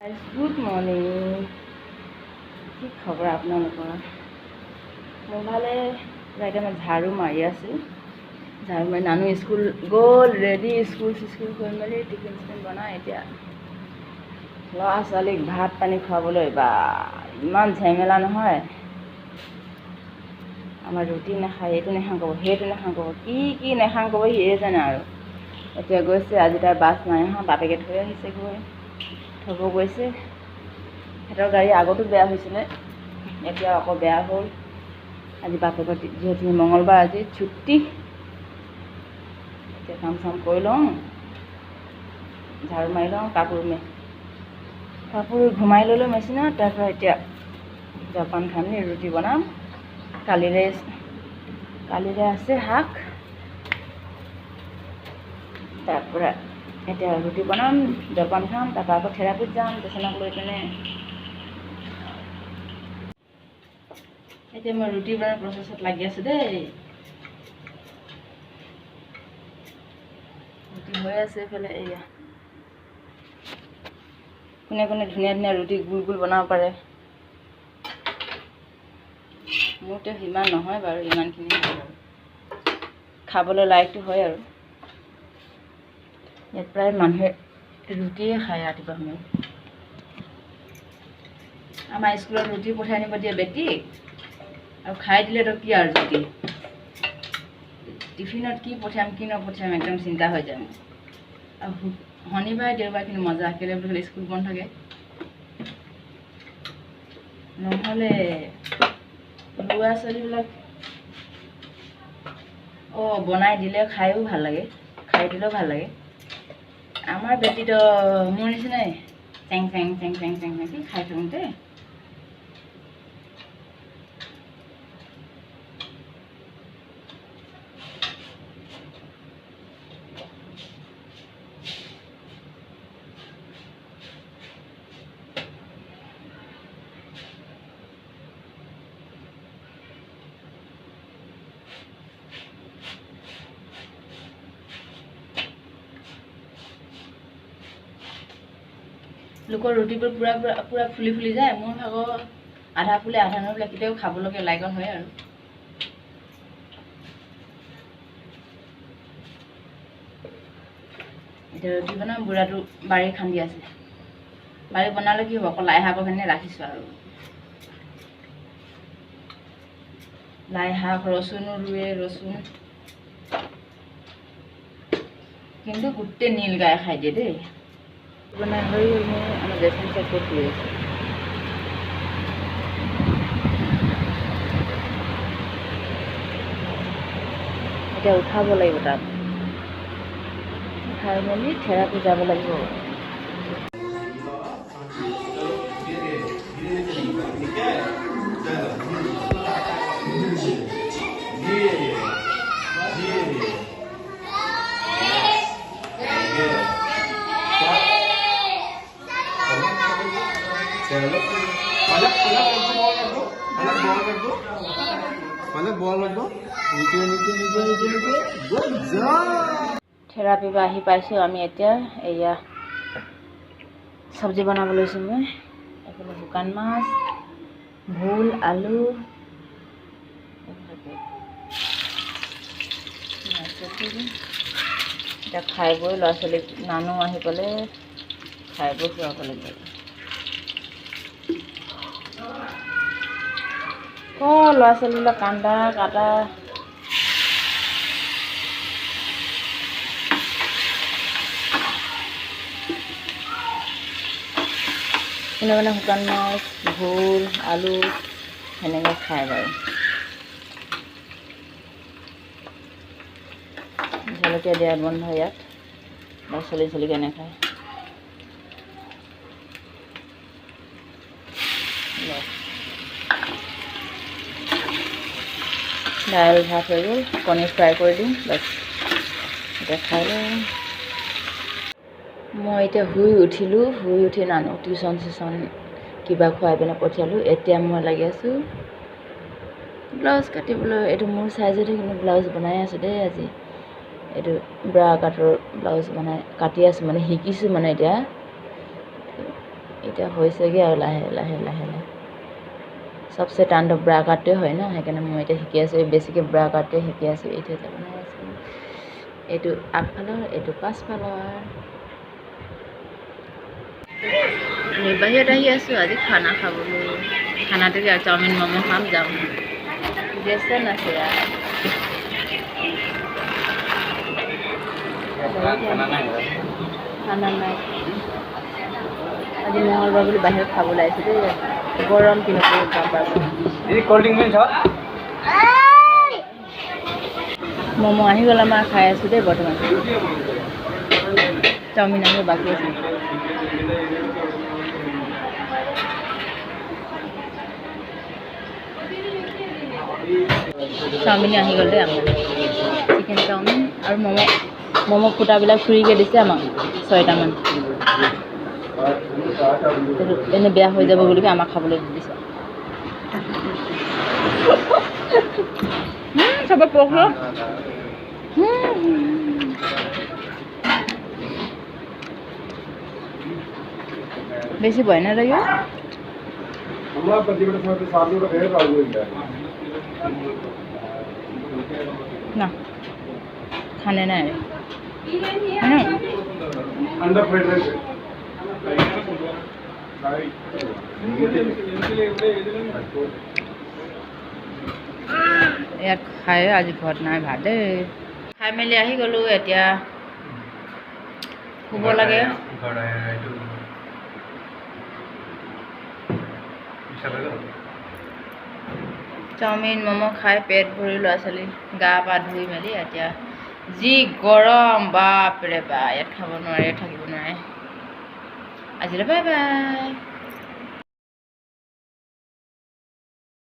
Good morning কি খবৰ আপোনালোকৰ মোৰ ভালে ৰাইতে মই ঝাৰু মাৰি আছোঁ ঝাৰু মাৰি নানু স্কুল গ'ল ৰেডি স্কুল কৰি মেলি টিফিন চিফিন বনাই এতিয়া ল'ৰা ছোৱালীক ভাত পানী খুৱাবলৈ বা ইমান ঝেমেলা নহয় আমাৰ ৰুটি নাখায় এইটো নাখাওঁ ক'ব সেইটো নাখাওঁ ক'ব কি নাখাওঁ ক'ব সিয়ে জানে আৰু এতিয়া গৈছে আজি তাৰ বাছ নাই অহা বাপেকে থৈ আহিছেগৈ থ'ব গৈছে সিহঁতৰ গাড়ী আগতো বেয়া হৈছিলে এতিয়া আকৌ বেয়া হ'ল আজি বাপেকৰ যিহেতু মঙলবাৰ আজি ছুটি এতিয়া কাম চাম কৰি লওঁ ঝাৰু মাৰি লওঁ কাপোৰ ঘুমাই ল'লোঁ মেচিনত তাৰপৰা এতিয়া জলপান খাম ৰুটি বনাম কালিৰে আছে শাক তাৰপৰা এতিয়া ৰুটি বনাম জলপান খাম তাৰপৰা আকৌ থেৰাপিত যাম পেচেণ্টক লৈ পিনে এতিয়া মই ৰুটি বনোৱাৰ প্ৰচেছত লাগি আছোঁ দেই ৰুটি হৈ আছে এইফালে এয়া কোনে ধুনীয়া ৰুটি গোল বনাব পাৰে মোৰতো সিমান নহয় বাৰু ইমানখিনি হয় বাৰু খাবলৈ লাইকটো হয় আৰু ইয়াত প্ৰায় মানুহে ৰুটিয়ে খায় ৰাতিপুৱা সময়ত আমাৰ স্কুলত ৰুটি পঠাই আনিব দিয়ে বেটিক আৰু খাই দিলেতো কি আৰু ৰুটি টিফিনত কি পঠিয়াম কি নপঠিয়াম একদম চিন্তা হৈ যায় আৰু শনিবাৰে দেওবাৰে কিন্তু মজা কেলৈ বুলি স্কুল বন্ধ থাকে নহ'লে ল'ৰা ছোৱালীবিলাক বনাই দিলে খাইও ভাল লাগে খাই দিলেও ভাল লাগে আমাৰ বেটিটো মোৰ নিচিনাই চেং কি খাই থাকোঁতে লোকৰ ৰুটিবোৰ পূৰা ফুলি যায় মোৰ ভাগৰ আধা ফুলে আধা নফুলে কেতিয়াও খাবলৈকে লাইকত হয় আৰু এতিয়া ৰুটি বনাম বুঢ়াটো বাৰী খান্দি আছে বাৰী বনালে কি হ'ব অকল লাই শাকৰ কাৰণে ৰাখিছোঁ আৰু লাই শাক ৰচুনো ৰুৱে ৰচুন কিন্তু গোটেই নীল গাই খাই দিয়ে দেই বনাই হৈ মই আমাৰ জেচমিন চেক কৰি আছোঁ এতিয়া উঠাব লাগিব তাত উঠাই মেলি থেৰাপি যাব লাগিব থেৰাপি পৰা আহি পাইছোঁ আমি এতিয়া এয়া চব্জি বনাব লৈছোঁ মই এইফালে শুকান মাছ ভোল আলু এতিয়া খাই বৈ ল'ৰা ছোৱালীক নানু আহি পেলাই খাই বৈ খুৱাব লাগিব ল'ৰা ছোৱালীবিলাক কান্দা কাটা মানে শুকান মাছ ভোল আলু সেনেকৈ খায় বাৰু জলকীয়া দিয়া বন্ধ ইয়াত ল'ৰা ছোৱালী কেনে খায় দাইল ভাত হৈ গ'ল কণী ফ্ৰাই কৰি দিম বাছ এতিয়া খাই লওঁ মই এতিয়া শুই উঠি নানো টিউশ্যন কিবা খুৱাই পিনে পঠিয়ালোঁ এতিয়া মই লাগি আছোঁ ব্লাউজ কাটিবলৈ এইটো মোৰ চাইজতে কিন্তু ব্লাউজ বনাই আছোঁ দেই আজি এইটো ব্ৰা কাটৰ ব্লাউজ কাটি আছোঁ মানে শিকিছোঁ মানে এতিয়া এতিয়া হৈছেগৈ আৰু লাহে লাহে লাহে লাহে চবচে টানটো ব্ৰা কাটটোৱে হয় ন, সেইকাৰণে মই এতিয়া শিকি আছোঁ। বেছিকৈ ব্ৰা কাটটোৱে শিকি আছোঁ। এইটো এটা বনাই আছোঁ, এইটো আগফালৰ, এইটো পাছফালৰ। আমি বাহিৰত আহি আছোঁ আজি খানা খাবলৈ। খানাটোকে আৰু চাওমিন ম'ম' খাম, যাম গেছন আছে খানা নাই আজি মঙ্গলবাৰ বুলি বাহিৰত খাবলৈ আহিছোঁ দেই। গৰম কিন্তু গম পাইছোঁ। ম'ম' আহি গ'ল আমাৰ, খাই আছোঁ দেই বৰ্তমান। চাওমিন আহিব বাকী আছে। চাওমিন আহি গ'ল দেই আমাৰ, চিকেন চাওমিন আৰু ম'ম' ফুটাবিলাক ফ্ৰীকৈ দিছে আমাক 6টামান। এনে বেয়া হৈ যাব বুলি আমাক খাবলৈ দি দিছে। চবে পক বেশি ভয় ना रही ना खाने ना है ना अंडा फ्राइड राइस यार खाए आज घर ना भात दे खाई मेली आही गलो एतिया শুব লাগে। চাওমিন ম'ম' খাই পেট ভৰি ল'ৰা ছোৱালী গা পা ধুই মেলি এতিয়া যি গৰম বাপৰে বা, ইয়াত খাব নোৱাৰে, থাকিব নোৱাৰে। আজিলৈ বাই বাই।